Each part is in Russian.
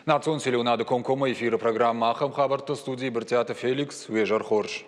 Национ селеунады конкома эфиры программа Ахам Хабарта студии Бартиата Феликс Вежар Хорш.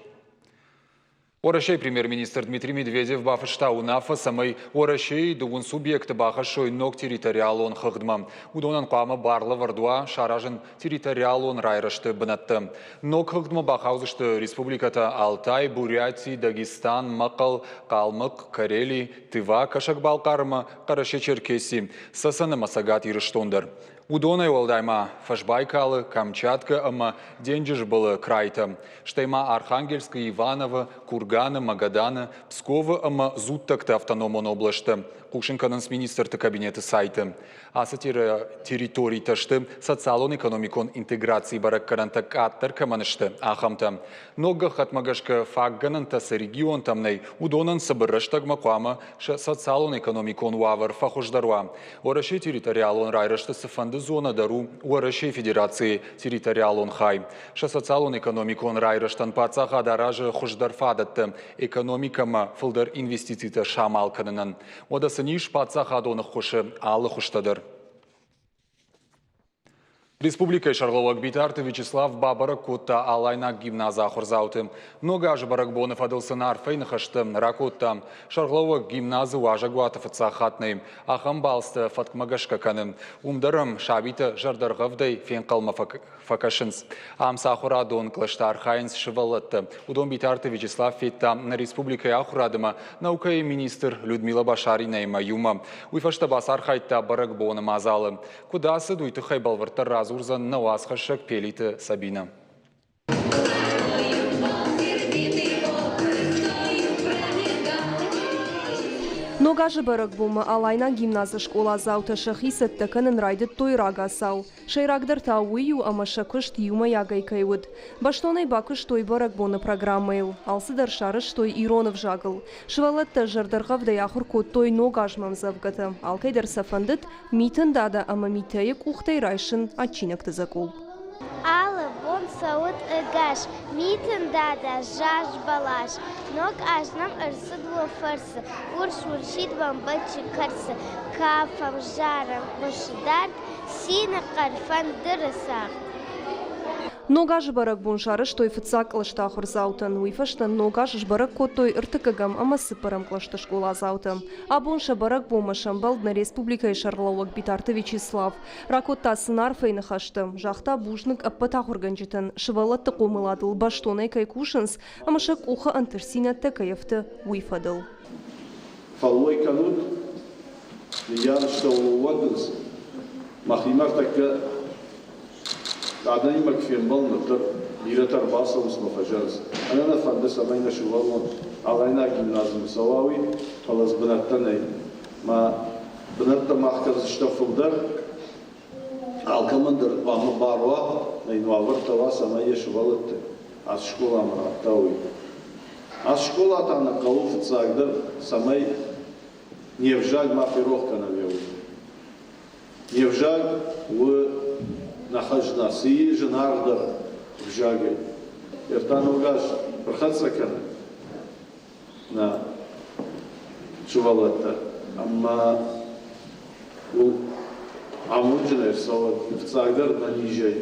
Орашей премьер-министр Дмитрий Медведев бафышта унафа самай Орашей дугун субъекты бахашой ног территориалон хагдма. Удонан қамы барлы вардуа шаражын территориалон райрашты бынатты. Ног хагдма бахаузышты республиката Алтай, Бурятий, Дагестан, Мақал, Қалмық, Карелий, Тыва, Кашакбалқарма, Караши-Черкесии, Сасаны Масагат ирыштондар. Удонай олдайма Фашбайкалы, Камчатка, ама деньжиш было крайта. Штайма Архангельска, Иваново, Кургана, Магадана, Пскова, ама зуттакта автономон облашты. Кушинканынс министрты кабинеты сайты. Аса территорий ташты социалон-экономикон интеграции барак карантак аттар каманышты ахамта. Нога хатмагашка фагганан тасы регион тамнай удонан сабырыштаг мақуама социалон-экономикон уавар фахуждаруа. Ораши территориалон райрышты сыфанды зона дару Ораши федерации территориалон хай. Социалон-экономикон райрыштан пацаха даражы хуждарфадатты экономикама фылдар инвестицията шамал канынан. Одасы ниш пацаха доны хуши алы хуштадыр. Республика Шарловак битарты Вячеслав Бабарак кутта алайна гимназа хурзауты. Много аж баракбонов адылсын арфейны хашты ракутта. Шарловак гимназы важа гуатов цахатный. Ахам балсты фаткмагашка канын. Умдарым шабиты жардарғавдай фен қалма факашынс. Амса хурадон клаштар хайнс шывалатты. Удон битарты Вячеслав фетта на республика ахурадыма наукай министр Людмила Башарина и Маюма. Уйфашта басар хайтта баракбоны мазалы. Кудасы дуйты хайбалварта разу Урзан на уасхашек пелиты Сабина. Ногажы барак бума алайна гимназы школа заута шахисат таканын райдыт той рагасау. Шайрагдар тауию амашакышт юма ягайкайвуд. Баштонай бакыш той барак буна программайл. Алсыдар шарыш той иронов жагыл. Швалатта жардарғав даяхур кот той ногажмам завгата. Алкайдар сафандыт митын дада ама митайык ухтай райшын атчинак тызакул. Алы бон сауыт ыгаш, митын дада жаж балаш, ног ажнам ырсы дуа фарсы, уршит вам бачи карсы, кафам жарам бушидар, сина карфан дырысақ. Ногаж барак буншарыш той фыцак лышта хурзаутын, уйфаштан ногаж барак котой ыртыкагам ама сыпарам клашты школа заутын. А бунша барак бумашам балдна республика и Шарловак битарты Вячеслав. Ракотта сынар фейны хаштым, жахта бужнык аппата хурганжитын, шывалатты қомыладыл баштонай кайкушынс, амашак уха антырсина текаевты уйфадыл. Фалуай канут, яр улуадыз, махимар такка عدني مكفين بالنطر بيرتر باصة مصطفى أنا نفرد سمينا شوالنا علينا جيمنازيوم سواوي خلاص بنتنا ما بنتنا ما أخذ اشتفل در الكمندر وهم باروا نينوالر توا سمينا شوالت أشكولا مراتاوي أشكولا تانا قلوف تصاقدر سمي نيفجاج ما في روح كنا بيوي نيفجاج و نخرجنا سي جناردر بجاجي يرتان وقاش برخص سكن نا شوالتا اما و عموجنا يرسوات يفتاقدر نانيجي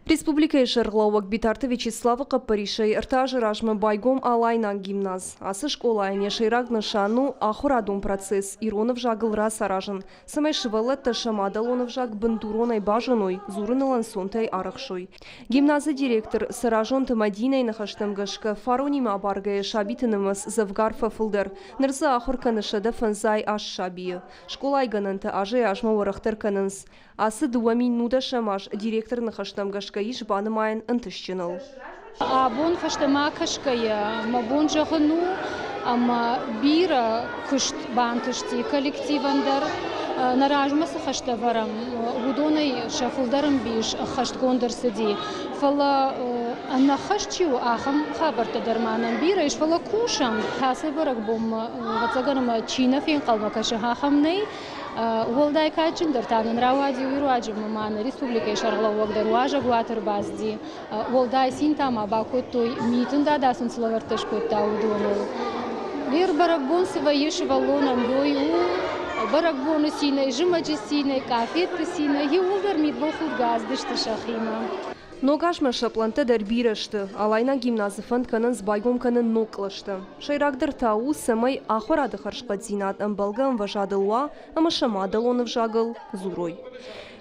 Республика и Шарловак битарты Вячеслава Капаришей ыртажы рашмы байгом алайна гимназ. Асы школа айне шейрагны шану ахурадун процесс иронов жагыл раз аражын. Самай шывалетта шамадалонов жаг бандуронай бажаной зурынылан сонтай арахшой. Гимназы директор саражон тамадинай нахаштам гашка фаронима баргая шабитынымыз завгарфа фылдыр. Нырзы ахурканы шада фанзай аш шабия. Школа айгананты ажай ажма варахтар канынс. Асы дуамин нуда шамаш директор нахаштам гашка иш банымайын ынтышчыныл. Абон фаштама кашкая, мабон жахыну, ама бира кышт бантышти коллективандар, наражмасы хаштаварам, удонай шафылдарым биш хашт гондар сиди. Фала анна хашчу ахам хабарта дарманам бира иш фала кушам. Хасы барак бом вацаганама чина фин қалма каша хахамней. Волдай качиндар танын равади уйруаджи мамана республика Шарловак даруажа гуатер базди. Волдай синтама бакотой митын дадасын славартыш котта удоныл. Лир барак бон сива еши валонам йою برقبون سینه جمج سینه کافیت سینه یولدر میدبل خود گاز دشت شخیمه Նոգաշմը շպլանտը դեր բիրշտը, ալայնա գիմնազիֆանդ կնն զբայգում կնն նոկլշտը։ Շայրագդր թաու սմայ ախորադը խրշկացինատ ըմբալգը ըմվաժադլուա, ըմշամադլ օնվժագլ զուրոյ։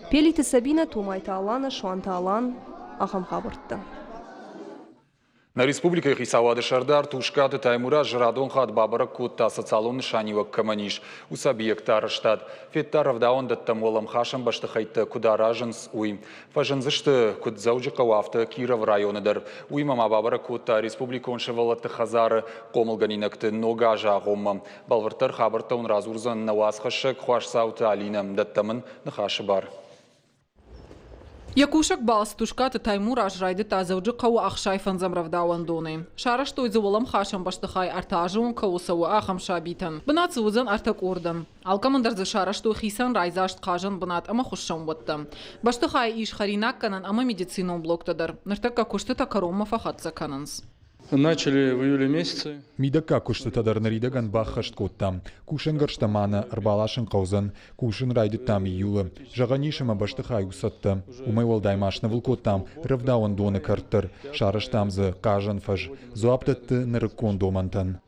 Պելիթը սաբինը թումայթը ալանը, շուանթը ալան, ախամ խաբրտը։ На республике Хисавады Шардар Тушкаты Таймура Жрадон Хат Бабара Кутта социалон Шанива Каманиш у субъекта штат Феттаров даун даттамолам Хашам Баштахайта Кудараженс уй Фажензышты Кудзауджика Вафта Киров районыдар уймама Бабара Кутта Республикон Шевалата Хазары Комылганинакты Ногажа Гомма Балвартар Хабартаун Разурзан Навасхашек Хуашсаута Алинам даттамын Нахашибар. Якушек балс Тушкаты Таймур ажрайды тазауджы қау ақшайфан замравдауан доны. Шараш тойзы олам хашам баштыхай артажуын қауысауы ахам шабитан. Бынат суызын артак ордан. Алкамандарзы шараш той хисан райзашт қажан бынат ама хушшам бытты. Баштыхай иш харинак канан ама медицинон блоктадар. Ныртакка кушты такарома фахатса кананс. Начали в июле месяце. Мидака куштатадар наридаган бахашт коттам. Кушен гарштамана, арбалашен каузан, кушен райдит там июла. Жаганишема баштыхай усатта. Умай валдаймаш навыл коттам, равдауан доны картер. Шараш тамзы, кажан фаж. Зуаптатты нарыкон домантан.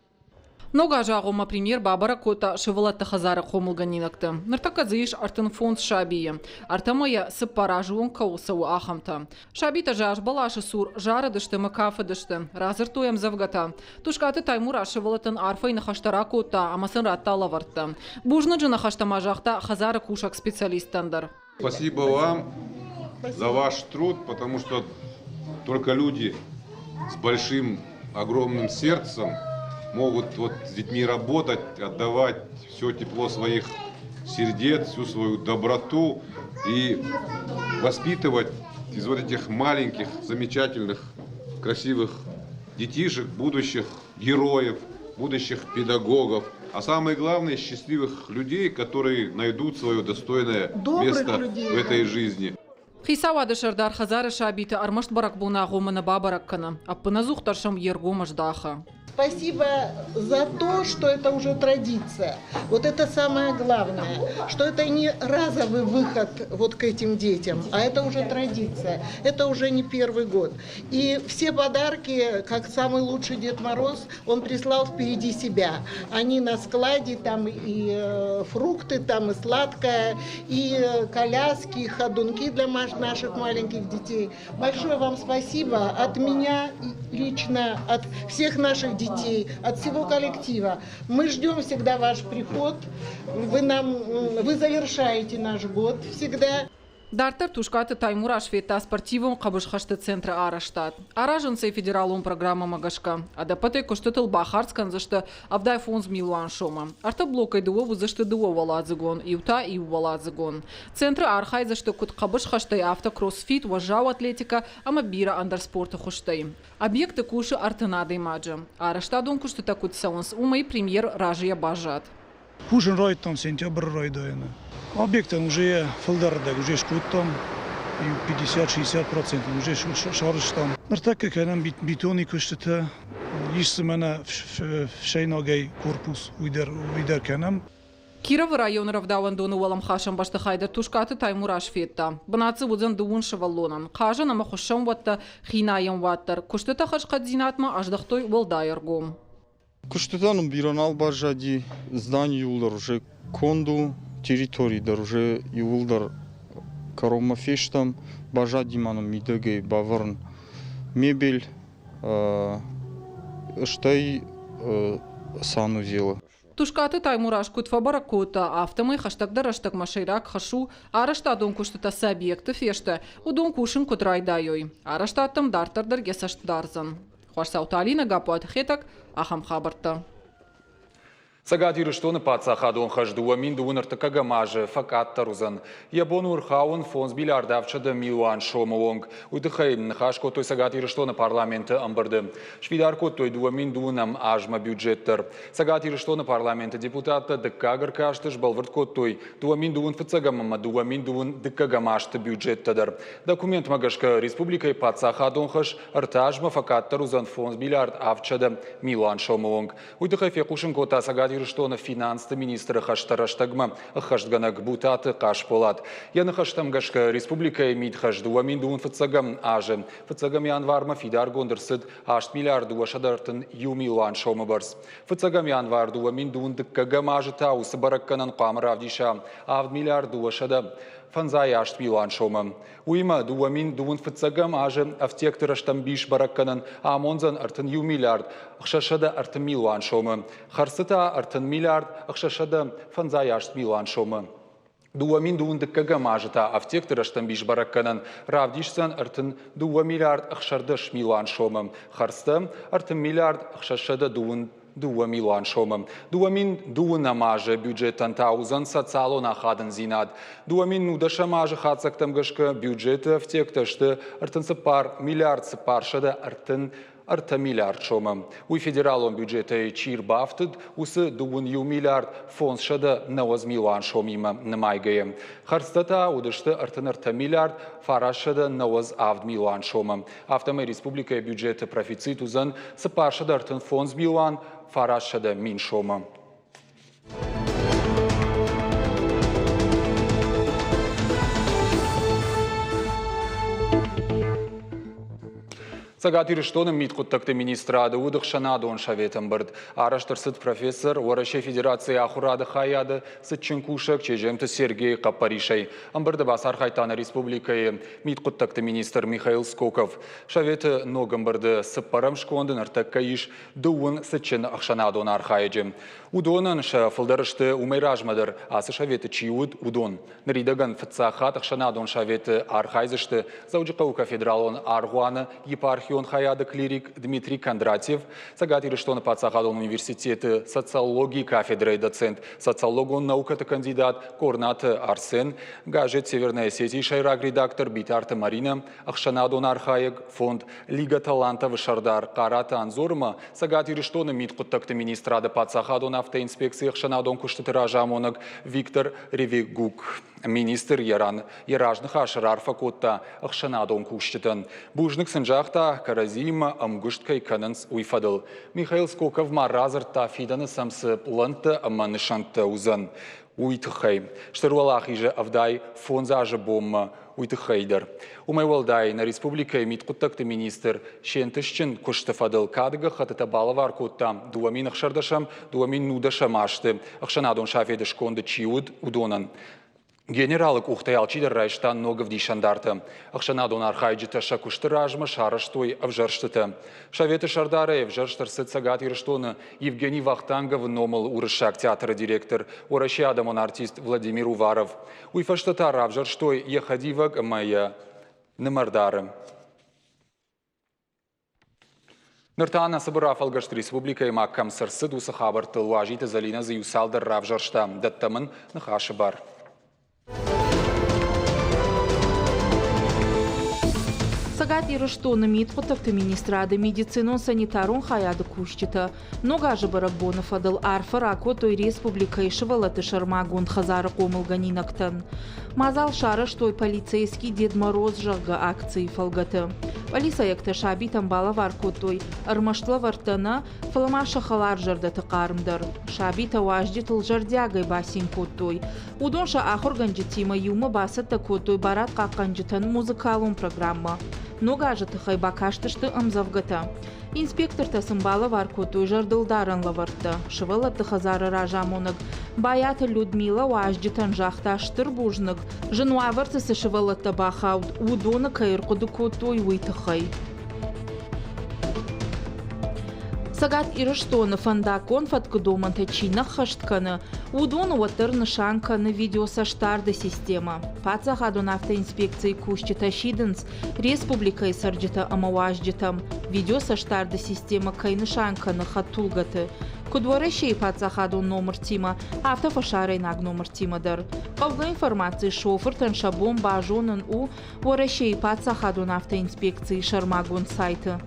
Ногажа гома премьер Бабара Кота Шевалата Хазара Хомулганинакты. Ныртака зыиш артын фонд Шабия. Артамая сыппаражуын каусау ахамта. Шабита жаш балашы сур, жары дышты, макафы дышты. Разыр тоям завгата. Тушкаты Таймура Шевалатын арфай нахаштара кота, амасын ратта лавартта. Бужныджы нахаштама жақта Хазара кушак специалистандар. Спасибо вам за ваш труд, потому что только люди с большим, огромным сердцем могут с детьми работать, отдавать все тепло своих сердец, всю свою доброту и воспитывать из вот этих маленьких, замечательных, красивых детишек, будущих героев, будущих педагогов, а самое главное, счастливых людей, которые найдут свое достойное место в этой жизни. Хисавады Шардар Хазара Шабита армашт баракбуна гомана бабараккана, а паназух таршам ергомаш даха. Спасибо за то, что это уже традиция. Вот это самое главное, что это не разовый выход вот к этим детям, а это уже традиция. Это уже не первый год. И все подарки, как самый лучший Дед Мороз, он прислал впереди себя. Они на складе, там и фрукты, там и сладкое, и коляски, и ходунки для наших маленьких детей. Большое вам спасибо от меня лично, от всех наших детей, от всего коллектива. Мы ждем всегда ваш приход. Вы завершаете наш год всегда. Дартер Тушкаты Таймура Швейта спортивом Кабышхашты центра Араштат. Араженцей федералом программа Магашка. А допоте коштетл Бахарскан за что Авдай фонз Милуан Шома. Арта блокай дуову за что дуо Валадзагон, Иута и Валадзагон. Центр Архай за что кут Кабышхашты автокроссфит, важау атлетика, амабира андерспорта хуштей. Объекты куши артенады маджа. Араштадон куштета кут саунс умай премьер Ражия Бажат. Кушен ройтом сентябрь ройдойна. Объекты уже филдердек, уже шкуттом, и 50-60% уже шарыштам. Нартакка канам бетони куштета, ишсмена в шейногай корпус уйдер канам. Киров район равдауан дону валам хашам баштахайдер Тушкаты Таймура Швейта. Банацы вудзан дуун шеваллонан. Хажа нама хушам ватта хинаям ваттар. Куштета хашкадзинатма аждахтой валдайергом. Куштетаном биранал бажади здание юлдар уже конду территории дар уже юлдар карома фештам бажади маном мидегей баварн мебель штай санузела. Тушкаты Таймураш кутфа баракота, автомой хаштагдар аштаг машайрак хашу, араштадон куштата сабъекты фешта, удон кушин кутрайдайой. Араштатам дартардар гесаштдарзан. Хуашсауталина гапуат хетак, ахам хабарта. Сагадиры что на пацахадон хаждуа миндуын артакага маже факат тарузан. Ябон урхаун фонс билардавчада Милуан Шомолонг. Уйдыхай нахашко той сагадиры что на парламенты амбарды. Швидарко той дуа миндуынам ажма бюджеттер. Сагадиры что на парламенты депутата дыкагар каштыш балвыртко той дуа миндуын фацагамама дуа миндуын дыкагамашты бюджеттадыр. Документ магашка республикой пацахадон хаш артажма факат тарузан фонс билард авчада Милуан Шомолонг. Уйдыхай фекушин кота сагадиры Ирштона финансты министрі хаштараштагма хаштганак бутаты қаш болад. Яны хаштамгашка республика емейд хаштуамин дуын фыцагам ажы. Фыцагам январма фидар гондырсыд 8 миллиард дуашадартын юмилуан шомы барс. Фыцагам январ дуамин дуын дыккагам ажы таусы баракканан қамыр авдиша 8 миллиард дуашада. Фанзай 8 миллион шомы. Уйма дуамин дуын фыцагам ажы автектораштам биш баракканан амонзан артын ю миллиард. Ақшашада артын миллион шомы. Харсыта артын миллиард. Ақшашада фанзай 8 миллион шомы. Дуамин дуын дыккагам ажыта автектораштам биш баракканан равдишсан артын 2 миллиард ақшардыш миллион шомы. Харсты артын миллиард ақшашада дуын 2 миллион шомы. Дуамин дуын амажы бюджеттан таузан социалона хадын зинад. Дуамин нудаша мажы хатсактам гашка бюджеты автекташты артын сыпар миллиард сыпаршада арта миллиард шомы. Уй федералон бюджеты чир бафтыд, усы дуын ю миллиард фонд шада 9 миллион шомима намайгая. Харстата удышты арта миллиард фарашада 9 миллион шомы. Автомай республика бюджеты профицит узан сыпаршада артын фонд миллион фарашада мин шомы. Сагат Ирштоным миткуттакты министрады удық шанадуын шаветім бірд. Араштырсыд профессор Орашей Федерации Ахурады Хаяды сытчын кушак чежемті Сергей Қаппаришай. Амбірді басар Хайтаны Республикайы миткуттакты министр Михаил Скоков. Шаветі ногым бірді сыппарам шкондын артакка иш дуын сытчын ақшанадуын архайджы. Удонын фылдарышты умайражмадыр, асы шаветі чиуд удон. Нридаган фытсахат ақшанадуын шаветі архайзышты Зауджықаука федералон аргуаны епархион хаяды клирик Дмитрий Кондратьев, Сагат Ирштона Пацахадон университеты социологии кафедры доцент, социологон наукаты кандидат Корнаты Арсен, Гажет Северная Осетия шайраг редактор Битарта Марина, Ахшанадон Архаек, фонд Лига талантов Шардар Карата Анзорма, Сагат Ирштона миткуттакты министрада Пацахадон автоинспекции Ахшанадон Куштатыражамонок Виктор Ревигук. Министр Яражных Ашарар Факотта Ахшанадон Куштатан. Бужник Сенжахта Каразима Амгушткай Кананс Уйфадл. Михаил Скоков Маразарта Фидана Самсы Планта Аманышанта Узан. Уйтхай. Штаруалахи же Авдай Фонзажа Бомма Уйтхайдер. Умайвалдай на республика миткуттакты министр Шентышчин Куштафадл Кадыга Хатата Балавар Котта Дуамин Ахшардашам Дуамин Нудашам Ашты Ахшанадон Шафеды Шконды Чиуд Удонан. Генералык ухтаялчидер райштан ногов дишандарты. Ахшанадон архайджита шакуштыражма шараштой авжарштыты. Шаветы шардары авжарштырсыт Сагат Ирштона Евгений Вахтангов номал урышак театра директор Ораши Адамон артист Владимир Уваров. Уйфаштатар авжарштой ехадиваг моя намардары. Ныртана Сабыраф Алгашт Республика и Маккам Сарсыд Усахабар Тылважита Залина Заюсалдар Равжаршта Даттамын Нахашибар. Сагат Ирштона миткуттакты министрады медицинон санитарун хаяды кущита. Нога же барабонов адыл арфар акотой республика и шывалаты шармагун хазары комылганинактан. Мазал шары, что полицейский Дед Мороз жага акции фалгаты. Полиса якты шаби тамбала варкотой. Армаштла вартана фаламаша халар жардаты кармдар. Шаби таважди тылжардягай басин котой. Удонша ахор ганджитима юма басата котой барат каканджитан музыкалун программа. Нога же тахай бакаштышты амзавгата. Инспектор тасымбала варкотой жардылдарын лаварты. Шывала тахазары ражамоныг. Баяты Людмила уажджитан жахташтыр бужныг. Жынуаварты шывала табахауд. Удоны кайырқуды котой уйтахай. Сагат Ирштона фандакон фаткудоман тачина хаштканы. Удон уатыр нышанканы видеосаштарды система. Пацахадон автоинспекции кущи тащидынс республика и сарджита амаважджитам. Видеосаштарды система кайнышанканы хаттулгаты. Кудворещей пацахадон номер тима, автофашарай наг номер тимадар. Павга информации шофер таншабом бажонын у ворещей пацахадон автоинспекции шармагон сайты.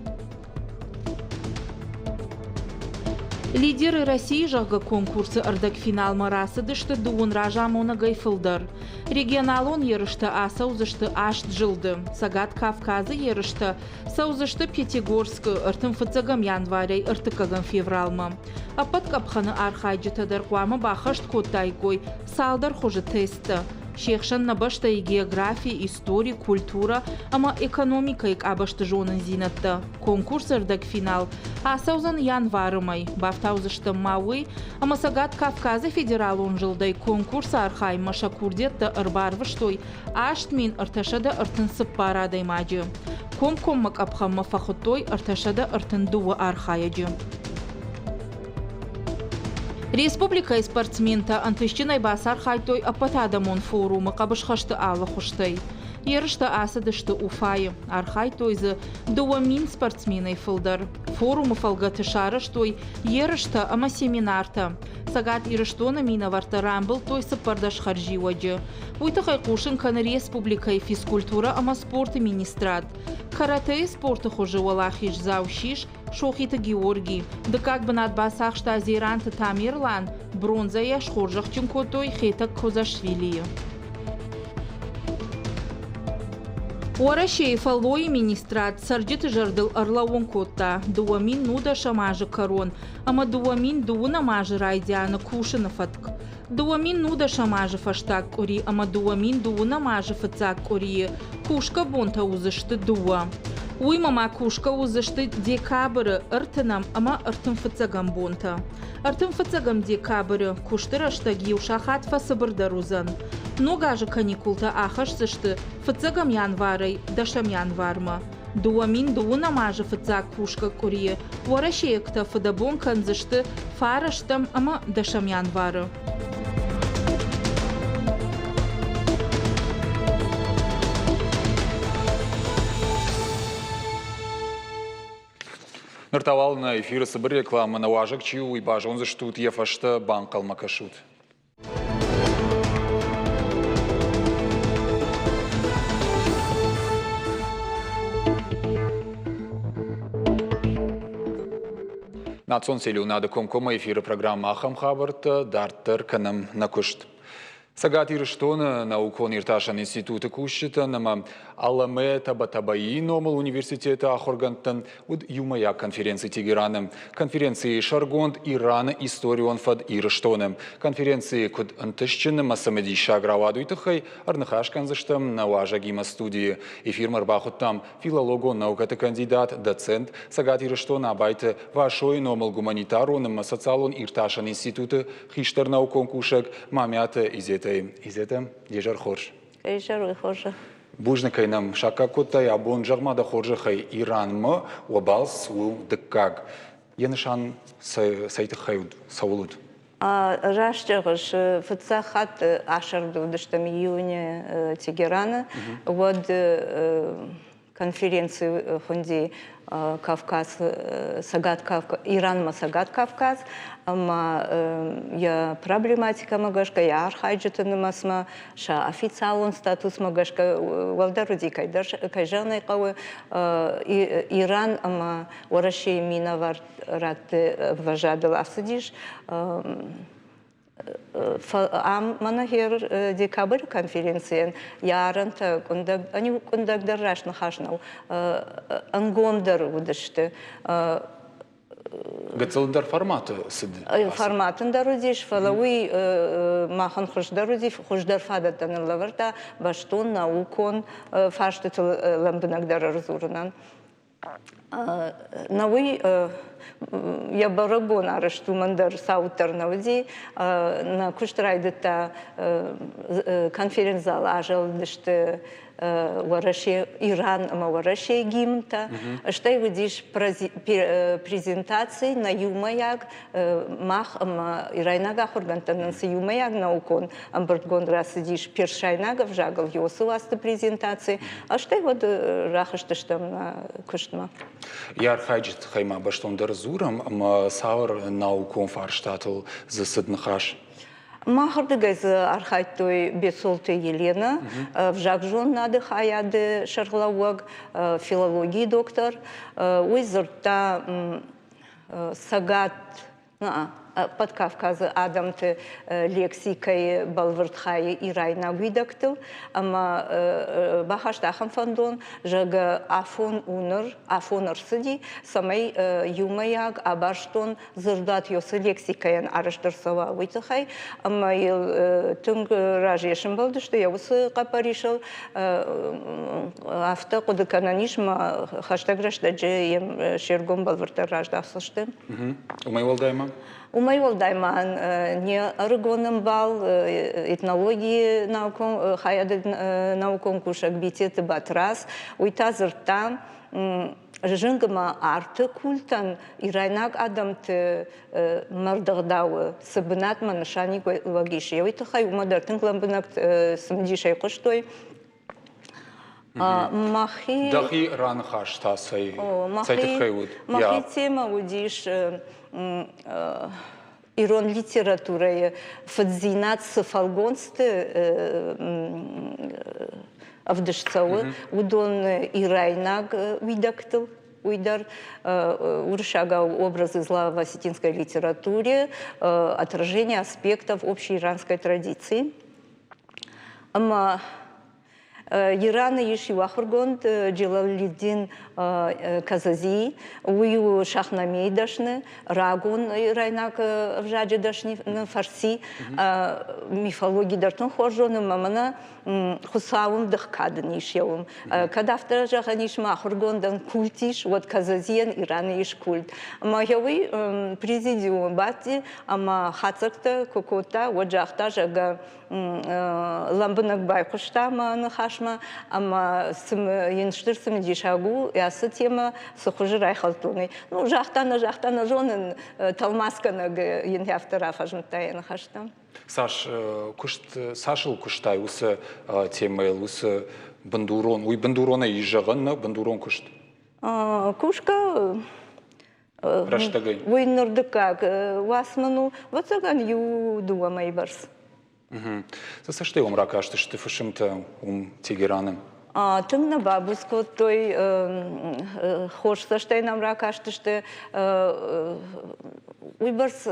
Лидеры России жағы конкурсы ырдак финал марасы дышты дуын ражамона гайфылдар. Регионалон ерышты асаузышты ашт жылды. Сагат Кавказы ерышты саузышты Пятигорск ыртым фыцагам январей ыртыкагам февралма. Апат капханы архайджытадар куамы бахышт коттайгой салдар хожы тесті. Шехшан на башта и география, история, культура, ама экономика ик абашты жонын зинатты. Конкурс ырдак финал. Асаузан январымай. Бафтаузышты мауы, ама Сагат Кавказы федерал он жылдай конкурс архай машакурдетті ырбарвыштой. Аштмин ырташада ыртын сыппарадай маджы. Ком-коммак апхамма фахутой ырташада ыртын дуы архаяджы. Республика спортсмента антыщинай басар хайтой апатадамон форумы қабышхашты алы хуштай. Ерышты асыдышты уфайы. Архайтойзы дуамин спортсменай фылдар. Форумы фалгаты шарыштой ерышты ама семинарта. Сагат ирыштона мина варта рамбыл той сыпардаш харживаджы. Уйтахай кушын каны республикай физкультура ама спорты министрат. Карате спорты хожи валахиш заушиш Шохита Георгий. Да как бы над басах шта зиранты Тамирлан, бронза яш хоржах чункотой хетак Козашвили. Уарашей фаллои министрат сарджиты жардыл арлауон котта. Дуамин нуда шамажы корон, ама дуамин дуна мажы райдяна кушина фатк. Дуамин нуда шамажы фаштак кори, ама дуамин дуна мажы фацак кори. Кушка бонта узышты дуа. Уйма макушка узышты декабры ыртынам, ама ыртын фыцагам бонта. Ыртын фыцагам декабры куштырашта гиушахат фасыбырдар узан. Ногажы каникулта ахашсышты фыцагам январай, дашам январма. Дуамин дуына мажы фыцак кушка курие. Уарашеекта фыдабон канзышты фараштам, ама дашам январы. Ныртавал на эфиры сыбыр реклама на важок чиу и бажон заштут ефашта банк алмакашут. Нацон селю надо комкома эфиры программа Ахам Хабарта дартер канам накушт. Сагат ирыштона наукон ирташан институты кушчита нама Аламе Табатабаи номал университета Ахоргантан уд юмая конференции Тегерана. Конференции Шаргонд Ирана историон фад ирыштоnem. Конференции куд антышчинным асамедиша граваду итахай арнахашкан заштам на важагима студии. Эфир марбахут там филологон науката кандидат, доцент. Сагат ирыштона абайте вашой номал гуманитароном социалон ирташан институты хиштар наукон кушек мамята изета дежар хорш. Дежар хорш. Бужныкай нам шакакотай абон жагмада хоржахай Иранмы уабалс у дыккаг. Янышан сайтыхай саулуд. Рашчагыш фыцахат ашарду дыштам июня Тегерана. Вот конференции хунди Кавказ, Сагат Кавказ, Иранма Сагат Кавказ, я проблематика магашка, я архайджетаны масма, ша официалон статус магашка, валдаруди кайжаны кавы, Иран, ама ураши мина варат важадыл асадиш, Манахер декабрь конференции яранта они кондагдар рашна хашнал ангомдар удышты Гацелдар форматы сиди. Форматын дарудиш фалауи махан хушдарудиш хушдар фадатан лаварта баштон наукон фаштет ламбнагдар разурнан Науи я барабон арешту мандар саутар навди на куштрайдета конференц-зал ажал деште вараши Иран ама вараши гимта что и видишь презентации на юмаяг мах ама ирайнага хоргантананс юмаяг наукон амбертгон расидиш першайнага вжагал йосу васты презентации а что и вот рахаштыштам на куштма Яр хайджит хайма баштондар зурам ама саур наукон фарштатл засыднахаш Махардыгайз архайтой бесолты Елена, в Жакжон нады хаяды шарлауаг, филологии доктор, уйзырта Сагат под Кавказы адамты лексикой балвыртхайы ирайна гүйдактыл, ама бахаштахам фондон жага афон арсыди, самай юмаяг абаштон зырдат йосы лексикаян араштырсава уйтыхай, ама ел түнг ражешім болды, что я усы қапаришыл авто кодыкананишма хаштаг рашдаджи ем шергом балвыртар раждавсышты. Умай волдайма? Умай волдайман не аргоным бал этнологии наукон хаяды наукон кушак битеты батрас уйтазыртам жынгыма арты культан ирайнак адамты мардагдауы сыбынат манышани логиши уйтахай умадартын кламбынак сымдишай коштой махи дахи ранхаш тасай цайтыхайуд махи тема удиш ирон литературой фадзинат сафалгонсты авдышцауы удон ирайнаг видактыл уйдар уршага образы зла в осетинской литературе, отражение аспектов общей иранской традиции. Ираны еш юахургонд Джалалиддин Казази, ую шахнамейдашны, рагун ирайнак вжаджидашни на фарси, мифологии дартон хоржоны мамана хусавум дыхкадниш яум. Кадафтара жаханиш махургондан культиш, вот Казазиен Ираны еш культ. Маяви президиум бати, ама хацакта кокота, вот жахта жага ламбынак байкуштама нахашма, ама сым енштырсым дишагу, ясы тема сухужи райхалтуны. Ну, жахтана жонын талмасканаг енхяфтара хажмтай нахаштам. Саш, сашыл куштай усы темайл, усы бандурон, уй бандурона ижағанна бандурон кушт? Кушка Раштагай. Уй нұрдыкак, васману, вот заган ю дуамай барс. Саш, ты умра что ты фашим-то Тегераным? Тыңна бабуско той хошса штай нам ракашты, что уй барс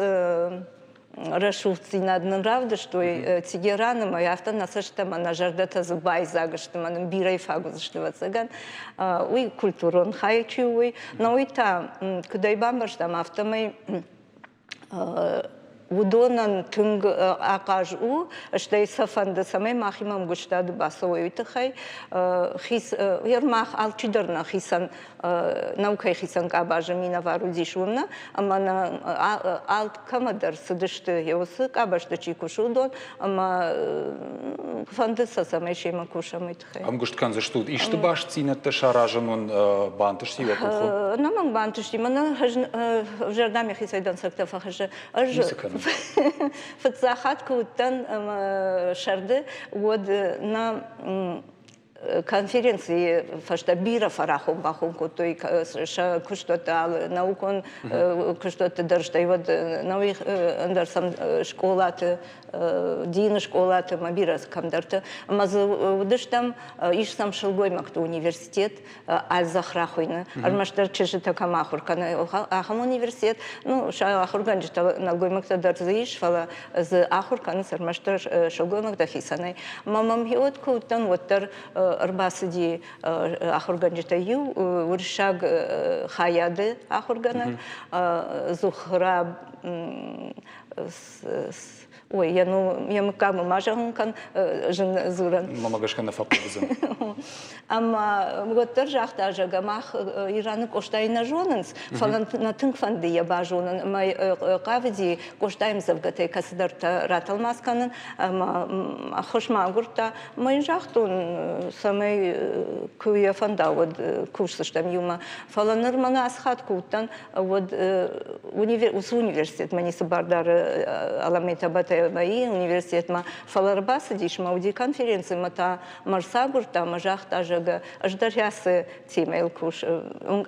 Рашувцы надо равда, что Тегераным, а я насыштам, она жардата зубай загыштам, она бирай фагу заштыва цаган, уй культурон хайчу уй, но уй там, когда и бамбаштам автомай удонан тунг акажу, что и сафанда самой махимам гуштады басовой утахай, хис ермах алчидерна хисан наукай хисан кабажа мина варудишумна, амана алт камадар садышты еусы кабашты чикушудон, ама фандыса самой шейма кушам утахай. Ам гушткан за что? И что баш цинат шаражен он бантышти векуху? Наман бантышти, мана в жардаме хисайдан сактафа хажа. Фацахат куттан шарды вот на конференции фаштабира фарахом бахом кутой куштота наукон куштота дарштай вот новых андерсам школаты дины школаты мабирас камдарты мазы выдыштам иш сам шелгой макто университет аль-Захрахойна армаштар чешита камахур кана ахам университет ну ша ахурганжта налгой макто дарзаиш фала з ахур кана сармаштар шелгой макто хисанай мамам хиот кутан воттар арбасыди ахурганжта ю уршаг хаяды ахургана зухра ой, я мыкамы мажағын жын зуран. Мама гашкана факузы. Ама готтар жақта жағамақ Ираны коштайна жонынс, фалан на тынк фанды яба жонын, май қавыди коштайм завгатай касыдарта раталмасканын, ама хошма гурта, май жақтун самай күйе фанда вот курсыштам юма. Фаланыр мана асхат куттан вот университет манисы бардары аламета бата мои университет ма фаларбасы диш мауди конференции мата марсагурта мажахта жага аждарясы темел куш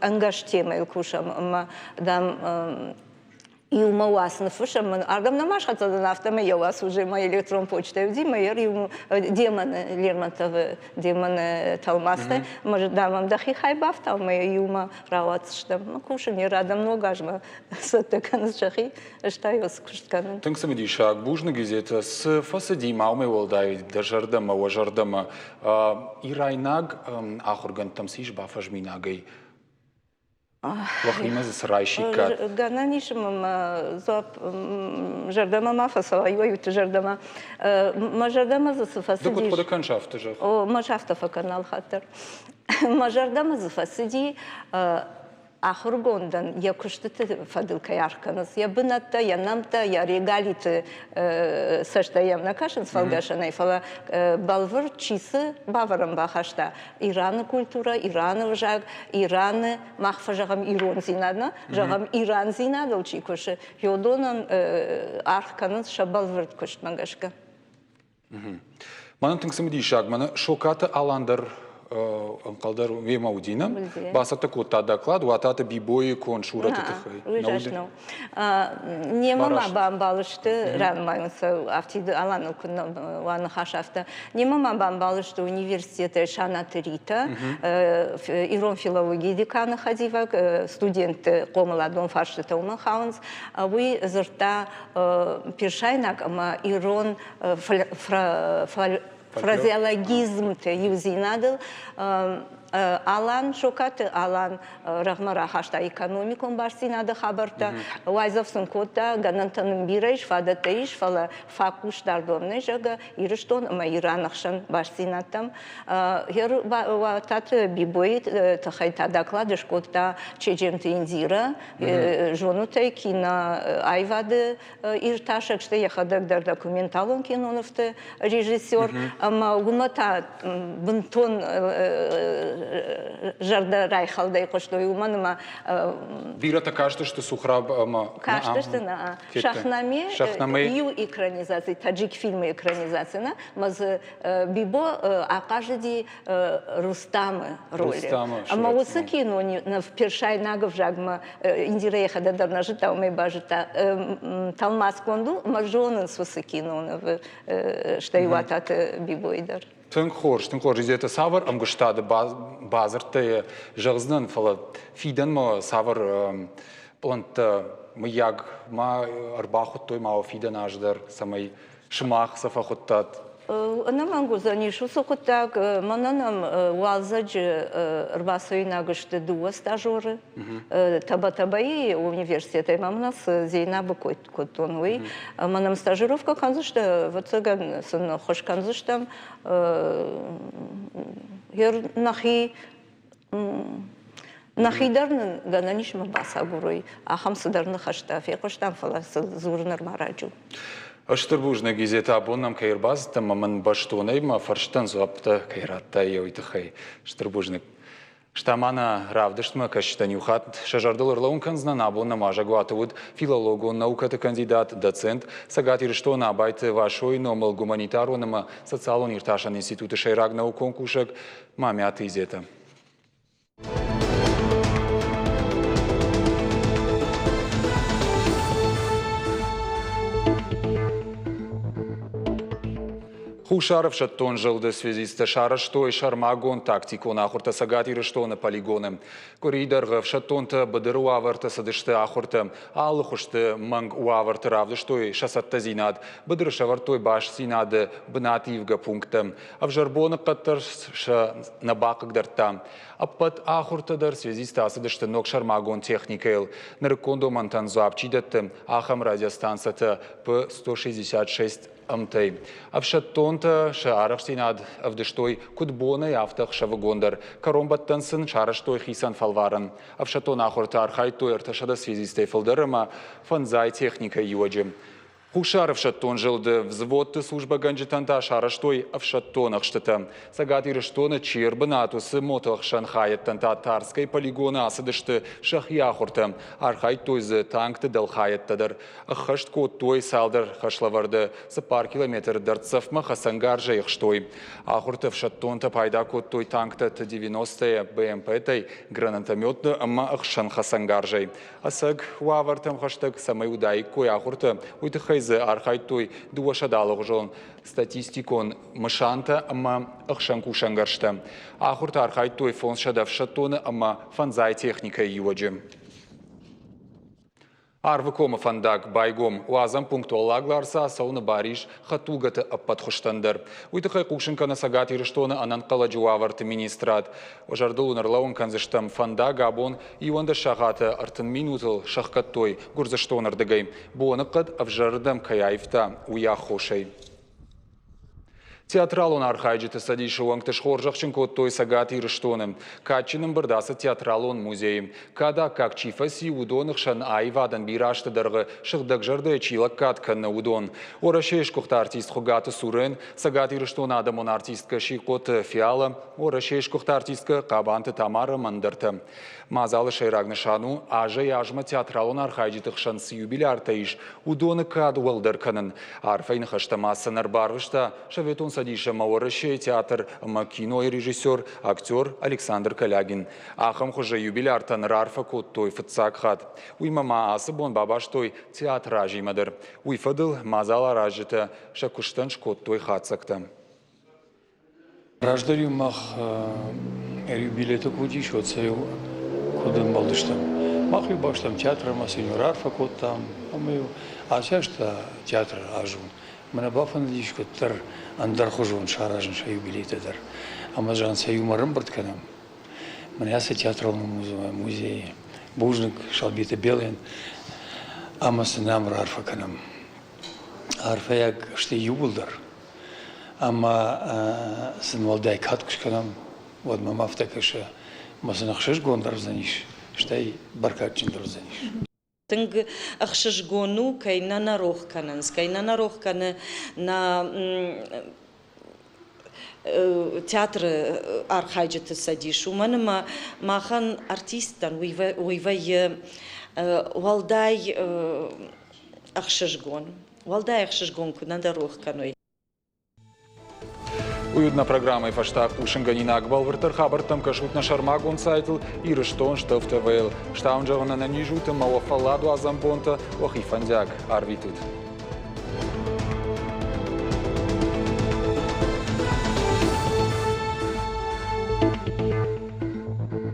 ангаш темел кушам ма дам И у нас на фуше, мы ардам на маш хотя на автоме я вас уже моя электрон почта в Дима, я ему демоны Лермонтовы, демоны Талмасты, может дамам дахи хайбав там мы юма рават что, ну кушай не рада много аж мы сотекан шахи, что я скушкан. Тынк самеди шаг бужны гизета с фасади мауме волдай дажардама важардама ирайнаг ахурган там сиш бафажминагай. Лахима засрайщика. Гана нишем зап жардама мафасова, юют жардама. Мажардама засфасиди. Да кот подакан шафта жав. О, мажафтафа канал хатер. Мажардама засфасиди. Ахургондан я куштыты фадылка ярканыз. Я бынатта, я намта, я регалиты саштаям накашын свалгашанай фала балвыр чисы баварам бахашта. Ираны культура, Ираны жаг, Ираны махфа жагам Ирон зинадна, жагам Иран зинадыл чикуши. Йодонан архканыз шабалвырт куштмангашка. Манан тынк самеди шаг, мана шоката аландар Қалдар вемаудина, басата кота доклад, уатата бибои кон шурата тахай. Ужасно. Не мама бамбалышты, ран майонса автиды алану кунна ваны хашафта. Не мама бамбалышты университета Шанатерита, Ирон филологии декана хадивак, студенты комаладон фарштыта уман хаунс, вы зырта першайнак, ама Ирон фразеологизм-то юзинадыл, Алан шокаты, Алан рахмара хашта экономиком барсинады хабарта, Вайзовсын кота, ганантаным бирайш, фадатайш, фала факуш дардомны жага, ирыштон, ама иранахшан барсинатам. Хер вататы бибой, тахайта докладыш кота чеджемты индира, жонутай кина айвады ирташек, что ехадак дар документалон киноновты режиссер, ама гумата бунтон жарда райхалдай коштой уманыма. Бирата кажется, что сухраб кажется, что на Шахнаме ю экранизации, таджик фильмы экранизации, на маз бибо акажди Рустамы роли. Ама усы кино на першай нагов жагма индира ехада дарна жита умей бажита талмас конду мажонын сусы кино на штайвататы бибо идар. Тынк хорш, изета савар амгыштады базырты жағыздан фала фидан ма савар планта маяг ма арбахут той ма фидан аждар самай шмах сафахуттат. Намангу занишу сокутак, мананам уалзаджи рбасойна гышты дуа стажеры, таба-табаи университета мамнас зейнабы коттонуй, манам стажировка канзышты, вацаган сын хош канзыштам, ер нахи нахидарны гананишма басагурой, ахамсыдарны хаштафи, хоштам фаласы зурнар мараджу. Аштырбужна гизета абоннам кайрбаз, там маман баштонай, ма фарштан зуапта кайратта йойтахай. Штырбужник. Штамана равдыштма каштанюхат шажардылыр лаунканзна на абоннам ажагуатывуд филологу наукаты кандидат, доцент, сагатир что на абайты вашой номал гуманитарунама социалон ирташан институты шайраг наукон кушак мамят изета. Хушаров шаттон жылды связисты шараштой шармагон тактику нахурта сагатиры что на полигоны. Коридор в шаттонта бадыру аварта садышты ахурта, аллы хушты манг уаварта равды штой шасатта зинад, бадыры шавартой баш зинады бнативга пункта. А в жарбона каттар ша на бакак дарта. А под ахуртадар связисты асадышты ног шармагон техникайл. Наркондо мантанзу апчидатты ахам радиостанцията по 166 амтай. А в шаттонта шаарах синад авдыштой кудбона яфтах шавагондар. Каромбаттансын шараштой хисан фалваран. А в шаттон ахурта архай той арташада связисты фалдарама фанзай техника юаджи. Хушаров шаттон жылды взводты служба ганжетанта шараштой авшаттон ақштыты. Сагат ирыштоны чербы натусы мотылық шанхайеттанта Тарской полигоны асыдышты шахияхурты. Архай тойзы танкты дылхайеттадыр. Ақшт код той салдыр хашлаварды. Сыпар километр дырцыфмы хасангар жайықштой. Ахурты авшаттонты пайда код той танкты Т-90 БМП-тай гранатометны ымма ақшан хасангар жай. Асыг уавартым хаштык самай удайк кой ахурты. Уйты хайзы архай той дуашадалық жон. Статистикон мышанта ымма ақшан кушангаршты. Ахурты архай той фон шадав шаттоны ымма фанзай техника юваджым. Арвыкома фандак байгом уазам пунктуаллагларса сауны бариш хатугаты аппатхуштандыр. Уйтықай кушынканы сагат ирыштоны анан қаладжуаварты министрат. Ожардыл унарлауын канзыштам фандак абон ионда шағаты артын минутыл шаққаттой гурзыштонырдыгай. Буыны қыд авжардым каяйфта уя хошай. Театралон архайджеты садиши уаңтыш хоржақшын коттой сагат ирыштоным. Катчыным бірдасы театралон музейім. Када как чифаси удонықшан айвадан бираштыдырғы шықдық жырды чилак катканны удон. Орашеш кухта артист хугаты сурын, сагат ирыштон адамон артистка шикоты фиала, орашеш кухта артистка қабанты тамары мандырты. Мазалы шайрагны шану, ажа яжма театралон архайджеты қшансы юбиляртаиш, удоны кад уалдырканын. Арфайны хаштамасыныр барвышта, шаветон садиша маорыше театр, кино и режиссер, актер Александр Калягин. Ахам хуже юбиляртан рарфа коттой фыцакхат. Уймама асы бон бабаштой театр ажимадыр. Уйфадыл мазала ражыты, шакуштан шкоттой хатсакта. Раждарю мах юбилеты кудиш от саю кудын балдыштам. Мах юбаштам театр масыню рарфа коттам, асяшта театр ажун. Мына бафан дишко тар андар хожун шаражын ша юбилейтедер. Амажан са юморым біртканам. Мына ясы театралный музей. Бужник шалбиты белен. Амасы нам рарфа канам. Арфа як шты юбылдар. Ама сын валдай каткыш канам. Вот мамафта каша. Масынақ шыш гондар заниш. Штай баркатчин дар заниш. Тынг ахшышгону кайна нарох кананс, кайна нарох каны на театр архайджеты садиш. Уманы махан артистан уйвай валдай ахшышгон. Валдай ахшышгон кына нарох каной. Уютна программа и фаштаг ушинганина акбалвыртыр хабартам кашутна шармагон сайтл и рыштон штов ТВЛ. Штаунжавана на нижутым мауафаладу азамбонта охи фандяк арвитут.